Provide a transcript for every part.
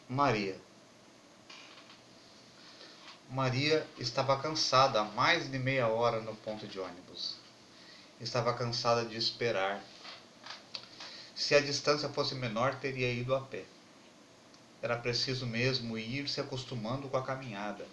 Maria. Maria estava cansada há mais de meia hora no ponto de ônibus. Estava cansada de esperar. Se a distância fosse menor, teria ido a pé. Era preciso mesmo ir se acostumando com a caminhada.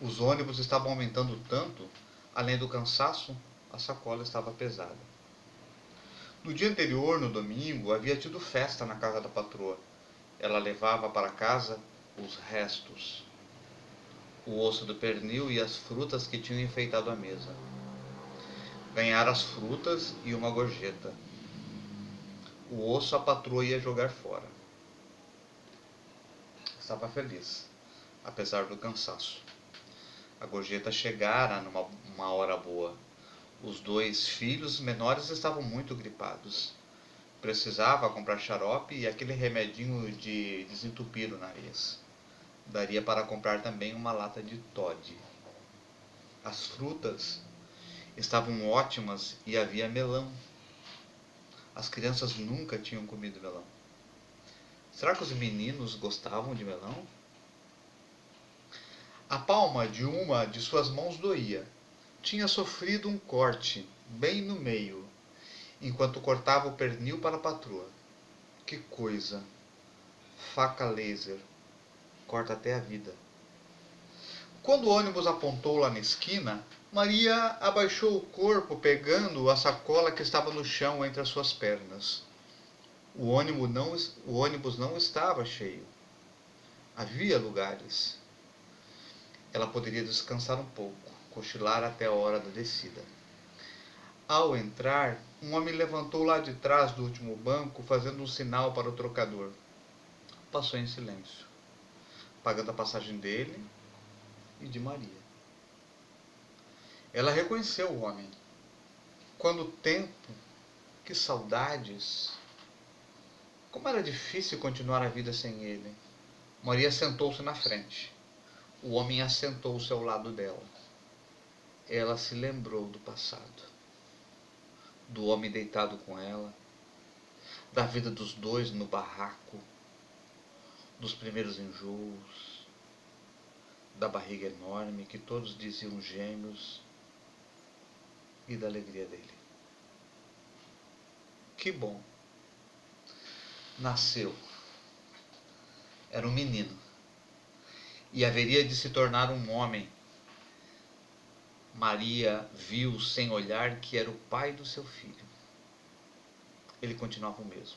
Os ônibus estavam aumentando tanto, além do cansaço, a sacola estava pesada. No dia anterior, no domingo, havia tido festa na casa da patroa. Ela levava para casa os restos, o osso do pernil e as frutas que tinham enfeitado a mesa. Ganhara as frutas e uma gorjeta. O osso a patroa ia jogar fora. Estava feliz, apesar do cansaço. A gorjeta chegara numa hora boa. Os dois filhos menores estavam muito gripados. Precisava comprar xarope e aquele remedinho de desentupir o nariz. Daria para comprar também uma lata de Toddy. As frutas estavam ótimas e havia melão. As crianças nunca tinham comido melão. Será que os meninos gostavam de melão? A palma de uma de suas mãos doía. Tinha sofrido um corte, bem no meio, enquanto cortava o pernil para a patroa. Que coisa! Faca laser. Corta até a vida. Quando o ônibus apontou lá na esquina, Maria abaixou o corpo pegando a sacola que estava no chão entre as suas pernas. O ônibus não estava cheio. Havia lugares. Ela poderia descansar um pouco, cochilar até a hora da descida. Ao entrar, um homem levantou lá de trás do último banco, fazendo um sinal para o trocador. Passou em silêncio, pagando a passagem dele e de Maria. Ela reconheceu o homem. Quando o tempo, que saudades! Como era difícil continuar a vida sem ele. Maria sentou-se na frente. O homem assentou-se ao lado dela. Ela se lembrou do passado. Do homem deitado com ela. Da vida dos dois no barraco. Dos primeiros enjoos. Da barriga enorme que todos diziam gêmeos. E da alegria dele. Que bom. Nasceu. Era um menino. E haveria de se tornar um homem. Maria viu sem olhar que era o pai do seu filho. Ele continuava o mesmo.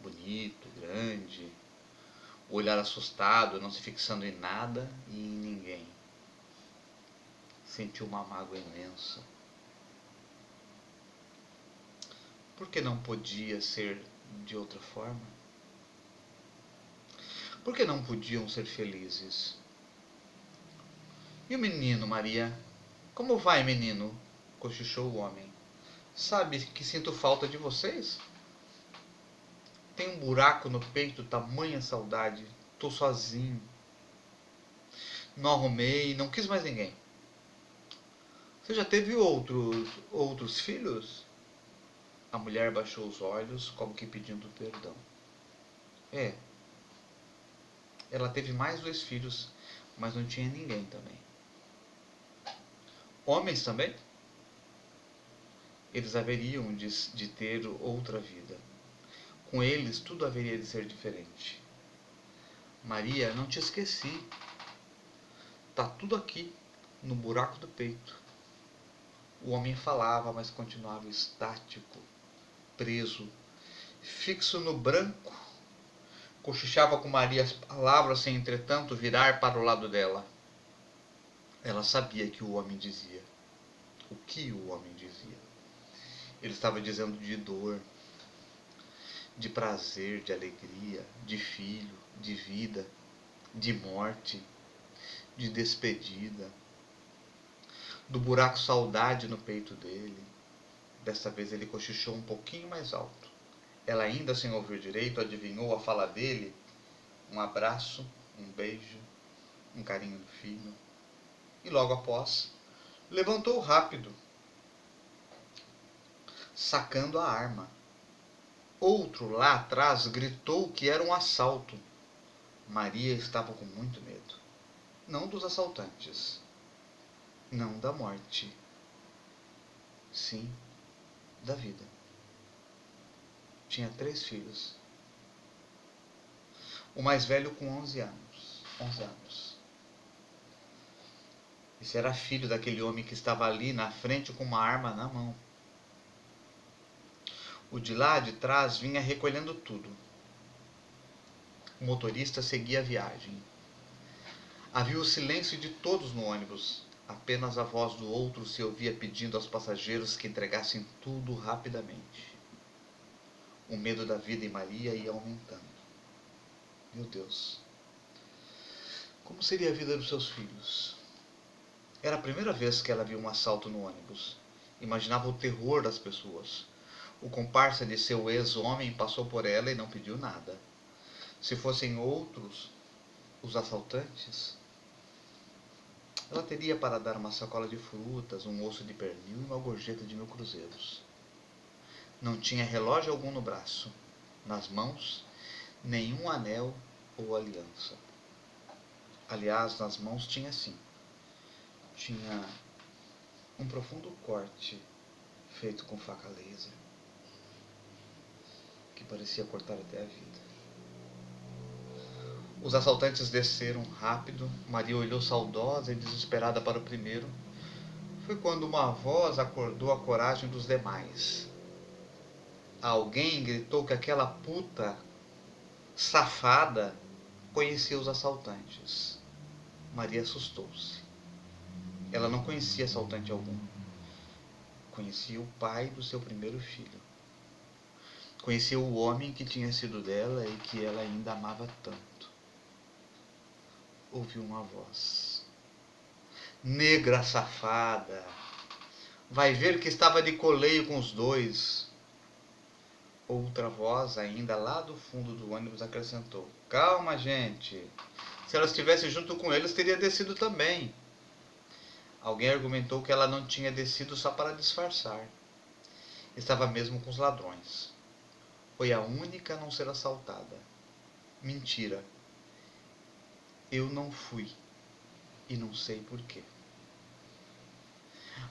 Bonito, grande, o olhar assustado, não se fixando em nada e em ninguém. Sentiu uma mágoa imensa. Por que não podia ser de outra forma? Por que não podiam ser felizes? E o menino, Maria? Como vai, menino? Cochichou o homem. Sabe que sinto falta de vocês? Tem um buraco no peito, tamanha saudade. Tô sozinho. Não arrumei, não quis mais ninguém. Você já teve outros filhos? A mulher baixou os olhos, como que pedindo perdão. É. Ela teve mais 2 filhos, mas não tinha ninguém também. Homens também? Eles haveriam de ter outra vida. Com eles tudo haveria de ser diferente. Maria, não te esqueci. Tá tudo aqui, no buraco do peito. O homem falava, mas continuava estático, preso, fixo no branco. Cochichava com Maria as palavras sem, entretanto, virar para o lado dela. Ela sabia que o homem dizia. O que o homem dizia? Ele estava dizendo de dor, de prazer, de alegria, de filho, de vida, de morte, de despedida, do buraco saudade no peito dele. Desta vez ele cochichou um pouquinho mais alto. Ela, ainda sem ouvir direito, adivinhou a fala dele. Um abraço, um beijo, um carinho do filho. E logo após, levantou rápido, sacando a arma. Outro lá atrás gritou que era um assalto. Maria estava com muito medo. Não dos assaltantes. Não da morte. Sim, da vida. Tinha 3 filhos. O mais velho com 11 anos. 11 anos. Esse era filho daquele homem que estava ali na frente com uma arma na mão. O de lá de trás vinha recolhendo tudo. O motorista seguia a viagem. Havia o silêncio de todos no ônibus. Apenas a voz do outro se ouvia pedindo aos passageiros que entregassem tudo rapidamente. O medo da vida em Maria ia aumentando. Meu Deus. Como seria a vida dos seus filhos? Era a primeira vez que ela viu um assalto no ônibus. Imaginava o terror das pessoas. O comparsa de seu ex-homem passou por ela e não pediu nada. Se fossem outros, os assaltantes, ela teria para dar uma sacola de frutas, um osso de pernil e uma gorjeta de 1000 cruzeiros. Não tinha relógio algum no braço, nas mãos, nenhum anel ou aliança. Aliás, nas mãos tinha sim. Tinha um profundo corte feito com faca laser, que parecia cortar até a vida. Os assaltantes desceram rápido. Maria olhou saudosa e desesperada para o primeiro. Foi quando uma voz acordou a coragem dos demais. Alguém gritou que aquela puta safada conhecia os assaltantes. Maria assustou-se. Ela não conhecia assaltante algum. Conhecia o pai do seu primeiro filho. Conhecia o homem que tinha sido dela e que ela ainda amava tanto. Ouviu uma voz. Negra safada! Vai ver que estava de coleio com os dois. Outra voz, ainda lá do fundo do ônibus, acrescentou. Calma, gente. Se ela estivesse junto com eles, teria descido também. Alguém argumentou que ela não tinha descido só para disfarçar. Estava mesmo com os ladrões. Foi a única a não ser assaltada. Mentira. Eu não fui. E não sei porquê.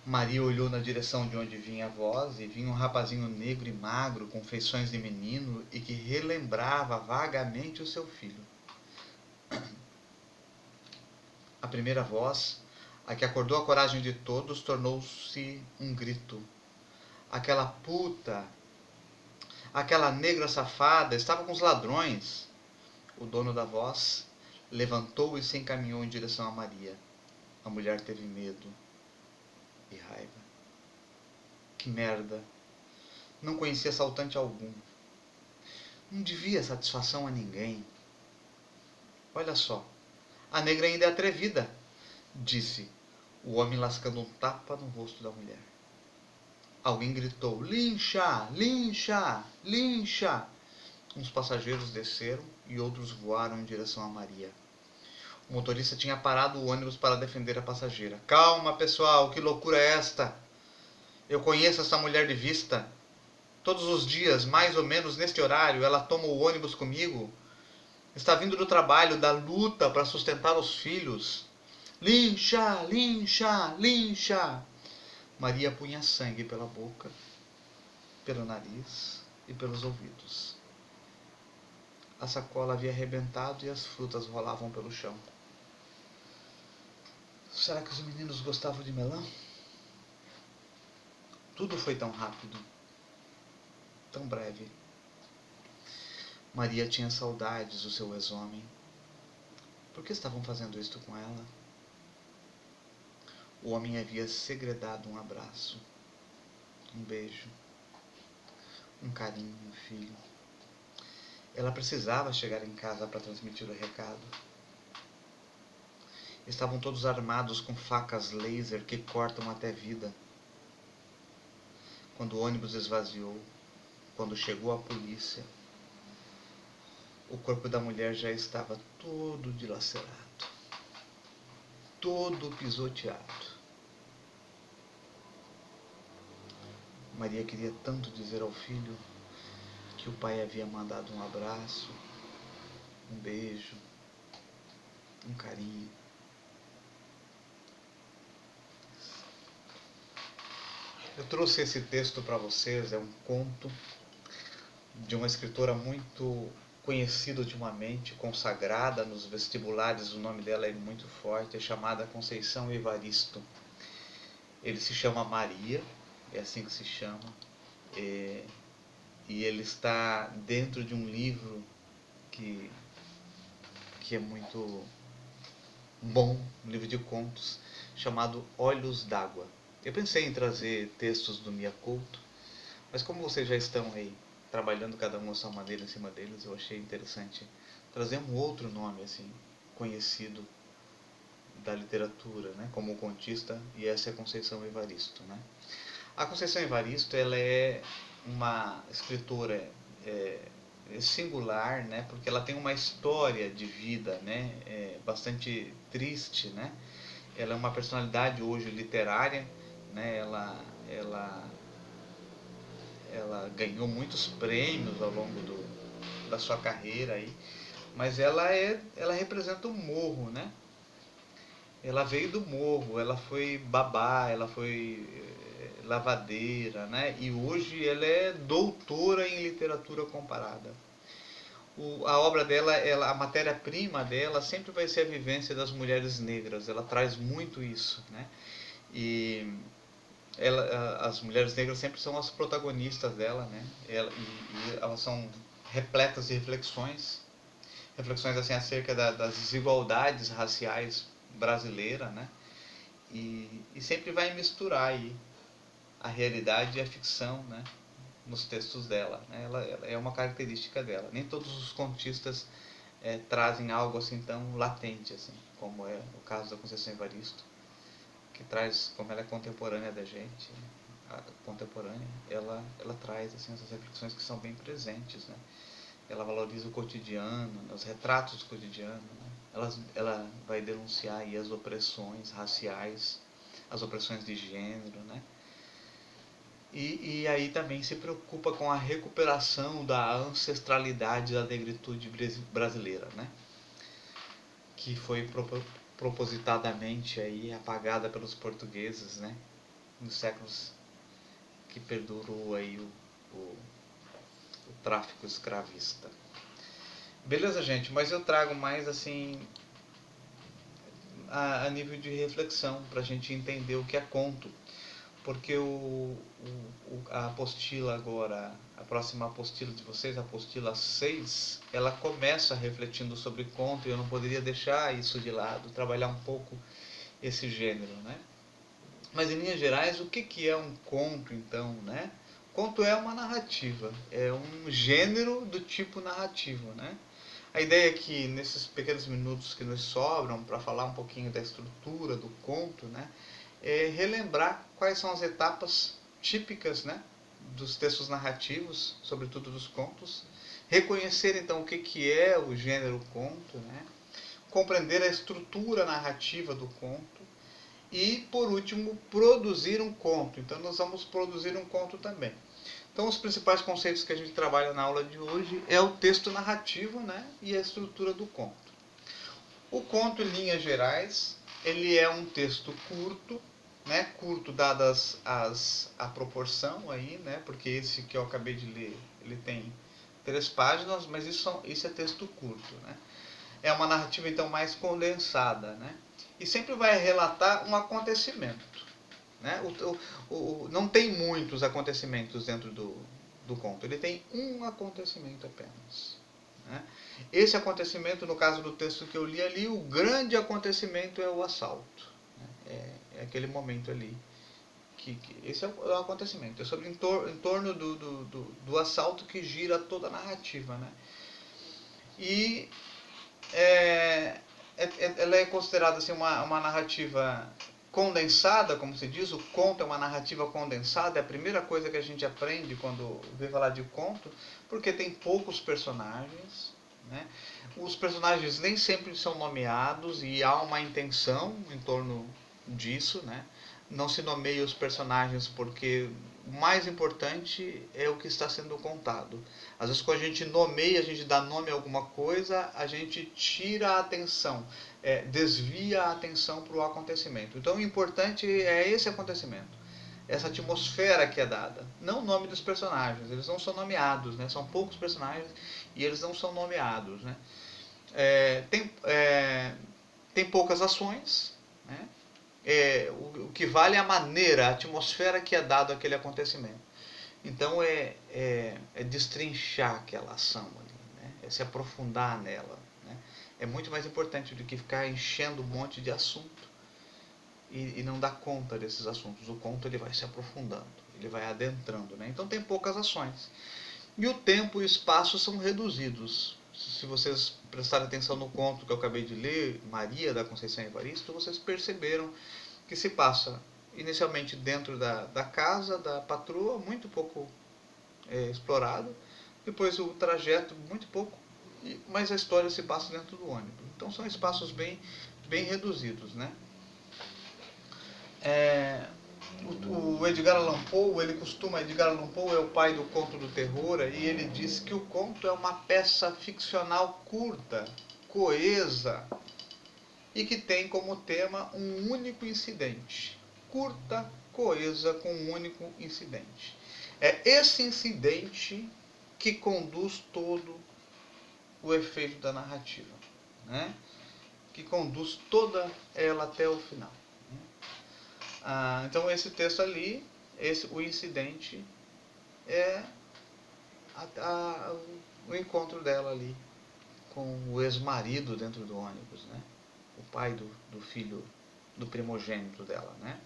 Maria olhou na direção de onde vinha a voz e vinha um rapazinho negro e magro, com feições de menino e que relembrava vagamente o seu filho. A primeira voz, a que acordou a coragem de todos, tornou-se um grito. Aquela puta, aquela negra safada, estava com os ladrões. O dono da voz levantou e se encaminhou em direção a Maria. A mulher teve medo e raiva. Que merda! Não conhecia assaltante algum. Não devia satisfação a ninguém. Olha só, a negra ainda é atrevida, disse o homem lascando um tapa no rosto da mulher. Alguém gritou, lincha, lincha, lincha. Uns passageiros desceram e outros voaram em direção a Maria. O motorista tinha parado o ônibus para defender a passageira. Calma, pessoal, que loucura é esta? Eu conheço essa mulher de vista. Todos os dias, mais ou menos neste horário, ela toma o ônibus comigo. Está vindo do trabalho, da luta para sustentar os filhos. Lincha, lincha, lincha. Maria punha sangue pela boca, pelo nariz e pelos ouvidos. A sacola havia arrebentado e as frutas rolavam pelo chão. Será que os meninos gostavam de melão? Tudo foi tão rápido, tão breve. Maria tinha saudades do seu ex-homem. Por que estavam fazendo isto com ela? O homem havia segredado um abraço, um beijo, um carinho, um filho. Ela precisava chegar em casa para transmitir o recado. Estavam todos armados com facas laser que cortam até vida. Quando o ônibus esvaziou, quando chegou a polícia, o corpo da mulher já estava todo dilacerado, todo pisoteado. Maria queria tanto dizer ao filho que o pai havia mandado um abraço, um beijo, um carinho. Eu trouxe esse texto para vocês, é um conto de uma escritora muito conhecida ultimamente, consagrada nos vestibulares, o nome dela é muito forte, é chamada Conceição Evaristo. Ele se chama Maria, é assim que se chama, e ele está dentro de um livro que é muito bom, um livro de contos, chamado Olhos d'Água. Eu pensei em trazer textos do Mia Couto, mas como vocês já estão aí trabalhando cada um a sua maneira em cima deles, eu achei interessante trazer um outro nome assim conhecido da literatura, né, como o contista, e essa é a Conceição Evaristo, né? A Conceição Evaristo, ela é uma escritora singular, né, porque ela tem uma história de vida, né, bastante triste, né? Ela é uma personalidade hoje literária, né? Ela ganhou muitos prêmios ao longo da sua carreira aí, mas ela representa o morro, né? Ela veio do morro, ela foi babá, ela foi lavadeira, né? E hoje ela é doutora em literatura comparada. A obra dela, a matéria-prima dela sempre vai ser a vivência das mulheres negras. Ela traz muito isso, né? E as mulheres negras sempre são as protagonistas dela, né? E elas são repletas de reflexões, reflexões assim acerca das desigualdades raciais brasileiras, né? E sempre vai misturar aí a realidade e a ficção, né, nos textos dela, né? Ela é uma característica dela. Nem todos os contistas trazem algo assim tão latente assim, como é o caso da Conceição Evaristo, que traz, como ela é contemporânea da gente, contemporânea, ela traz assim essas reflexões que são bem presentes, né? Ela valoriza o cotidiano, os retratos do cotidiano, né? Ela vai denunciar aí as opressões raciais, as opressões de gênero, né? E aí também se preocupa com a recuperação da ancestralidade da negritude brasileira, né? Que foi propositadamente aí apagada pelos portugueses, né? Nos séculos que perdurou aí o tráfico escravista. Beleza, gente, mas eu trago mais assim a nível de reflexão para a gente entender o que é conto. Porque a apostila agora, a próxima apostila de vocês, a apostila 6, ela começa refletindo sobre conto e eu não poderia deixar isso de lado, trabalhar um pouco esse gênero, né? Mas em linhas gerais, o que é um conto então, né? Conto é uma narrativa, é um gênero do tipo narrativo, né? A ideia é que nesses pequenos minutos que nos sobram para falar um pouquinho da estrutura do conto, né, relembrar quais são as etapas típicas, né, dos textos narrativos, sobretudo dos contos, reconhecer então o que é o gênero conto, né, compreender a estrutura narrativa do conto e, por último, produzir um conto. Então nós vamos produzir um conto também. Então os principais conceitos que a gente trabalha na aula de hoje é o texto narrativo, né, e a estrutura do conto. O conto, em linhas gerais, ele é um texto curto, né, curto dadas a proporção aí, né, porque esse que eu acabei de ler, ele tem 3 páginas, mas isso é texto curto, né. É uma narrativa então mais condensada, né, e sempre vai relatar um acontecimento, né. Não tem muitos acontecimentos dentro do conto, ele tem um acontecimento apenas, né? Esse acontecimento, no caso do texto que eu li ali, o grande acontecimento é o assalto, né? É aquele momento ali esse é o acontecimento, é sobre em torno do assalto que gira toda a narrativa, né? E ela é considerada assim, uma narrativa condensada, como se diz. O conto é uma narrativa condensada, é a primeira coisa que a gente aprende quando vê falar de conto, porque tem poucos personagens, né? Os personagens nem sempre são nomeados e há uma intenção em torno disso, né? não se nomeia os personagens, porque o mais importante é o que está sendo contado. Às vezes quando a gente nomeia, a gente dá nome a alguma coisa, a gente tira a atenção, desvia a atenção para o acontecimento. Então o importante é esse acontecimento, essa atmosfera que é dada, não o nome dos personagens. Eles não são nomeados, né? São poucos personagens e eles não são nomeados, né? Tem poucas ações, né? O que vale é a maneira, a atmosfera que é dada àquele acontecimento. Então é destrinchar aquela ação ali, né? É se aprofundar nela, né? É muito mais importante do que ficar enchendo um monte de assunto e não dar conta desses assuntos. O conto ele vai se aprofundando, ele vai adentrando, né? Então tem poucas ações. E o tempo e o espaço são reduzidos. Se vocês prestarem atenção no conto que eu acabei de ler, Maria da Conceição Evaristo, vocês perceberam que se passa inicialmente dentro da casa da patroa, muito pouco explorado. Depois o trajeto, muito pouco. Mas a história se passa dentro do ônibus. Então são espaços bem reduzidos, né? O Edgar Allan Poe, Edgar Allan Poe é o pai do conto do terror, e ele diz que o conto é uma peça ficcional curta, coesa, e que tem como tema um único incidente. Curta, coesa, com um único incidente. É esse incidente que conduz todo o efeito da narrativa, né? Que conduz toda ela até o final. Então esse texto ali, o incidente é o encontro dela ali com o ex-marido dentro do ônibus, né? O pai do filho, do primogênito dela, né?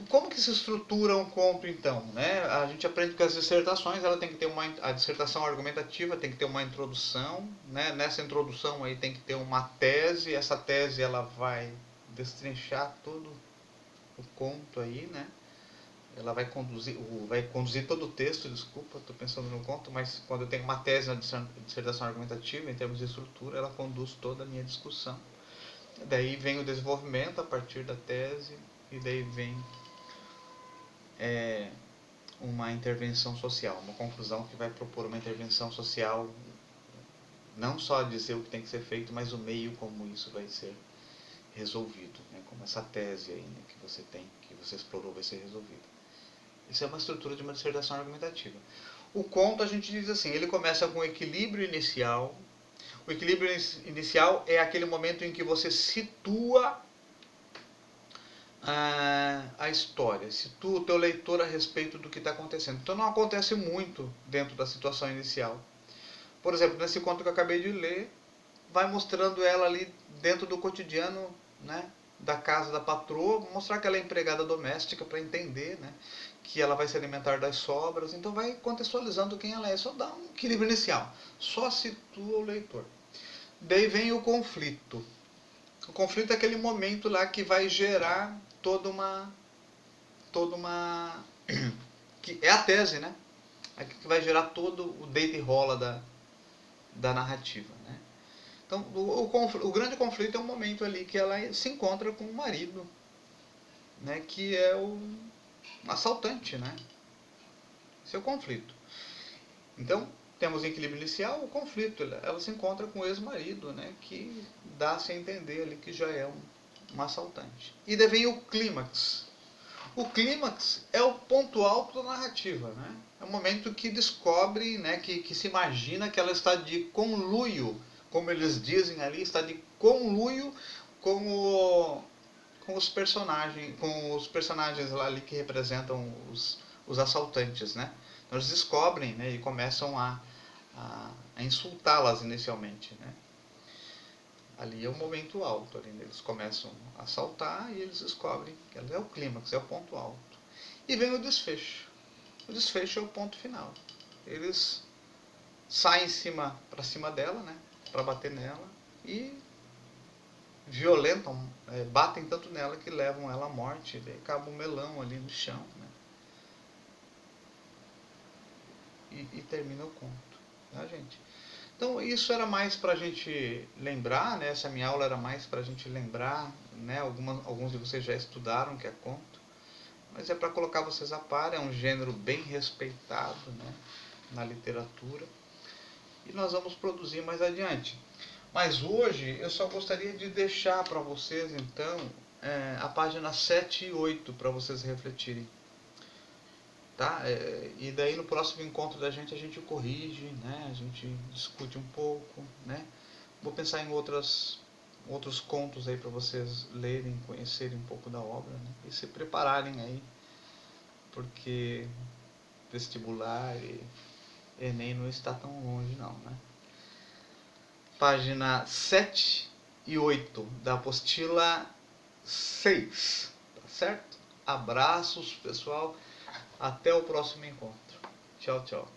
Como que se estrutura um conto então, né? A gente aprende que as dissertações, ela tem que ter a dissertação argumentativa tem que ter uma introdução, né? Nessa introdução aí tem que ter uma tese, essa tese ela vai destrinchar todo o conto aí, né? Ela vai conduzir todo o texto, desculpa, estou pensando no conto, mas quando eu tenho uma tese na dissertação argumentativa, em termos de estrutura, ela conduz toda a minha discussão. Daí vem o desenvolvimento a partir da tese, e daí vem uma intervenção social, uma conclusão que vai propor uma intervenção social, não só dizer o que tem que ser feito, mas o meio como isso vai ser resolvido, né? Como essa tese aí, né, que você tem, que você explorou, vai ser resolvida. Isso é uma estrutura de uma dissertação argumentativa. O conto, a gente diz assim, ele começa com um equilíbrio inicial. O equilíbrio inicial é aquele momento em que você situa a história, situa o teu leitor a respeito do que está acontecendo. Então não acontece muito dentro da situação inicial. Por exemplo, nesse conto que eu acabei de ler, vai mostrando ela ali dentro do cotidiano, né, da casa da patroa, mostrar que ela é empregada doméstica para entender, né, que ela vai se alimentar das sobras. Então vai contextualizando quem ela é, só dá um equilíbrio inicial, só situa o leitor. Daí vem o conflito. O conflito é aquele momento lá que vai gerar toda uma que é a tese, né? Que vai gerar todo o deita e rola da narrativa, né? Então, o grande conflito é um momento ali que ela se encontra com o marido, né? Que é o assaltante, né? Esse é o conflito. Então, temos o equilíbrio inicial, o conflito. Ela se encontra com o ex-marido, né? Que dá-se a entender ali que já é um assaltante. E daí vem o clímax. O clímax é o ponto alto da narrativa, né? É o momento que descobre, né, que se imagina que ela está de conluio, como eles dizem ali, está de conluio com os personagens lá ali que representam os assaltantes, né? Então eles descobrem, né, e começam a insultá-las inicialmente, né? Ali é o momento alto, ali eles começam a saltar e eles descobrem que ela é o clímax, é o ponto alto. E vem o desfecho. O desfecho é o ponto final. Eles saem para cima dela, né, para bater nela, e violentam, batem tanto nela que levam ela à morte, e daí acaba um melão ali no chão, né, e termina o conto, tá, gente? Então isso era mais para a gente lembrar, né? Essa minha aula era mais para a gente lembrar, né? Alguns de vocês já estudaram que é conto, mas é para colocar vocês a par. É um gênero bem respeitado, né? Na literatura, e nós vamos produzir mais adiante. Mas hoje eu só gostaria de deixar para vocês então a página 7 e 8 para vocês refletirem. Tá? E daí no próximo encontro da gente a gente corrige, né? A gente discute um pouco, né? Vou pensar em outros contos aí para vocês lerem, conhecerem um pouco da obra, né? E se prepararem aí, porque vestibular e Enem não está tão longe não, né? Página 7 e 8 da apostila 6, tá certo? Abraços, pessoal. Até o próximo encontro. Tchau, tchau.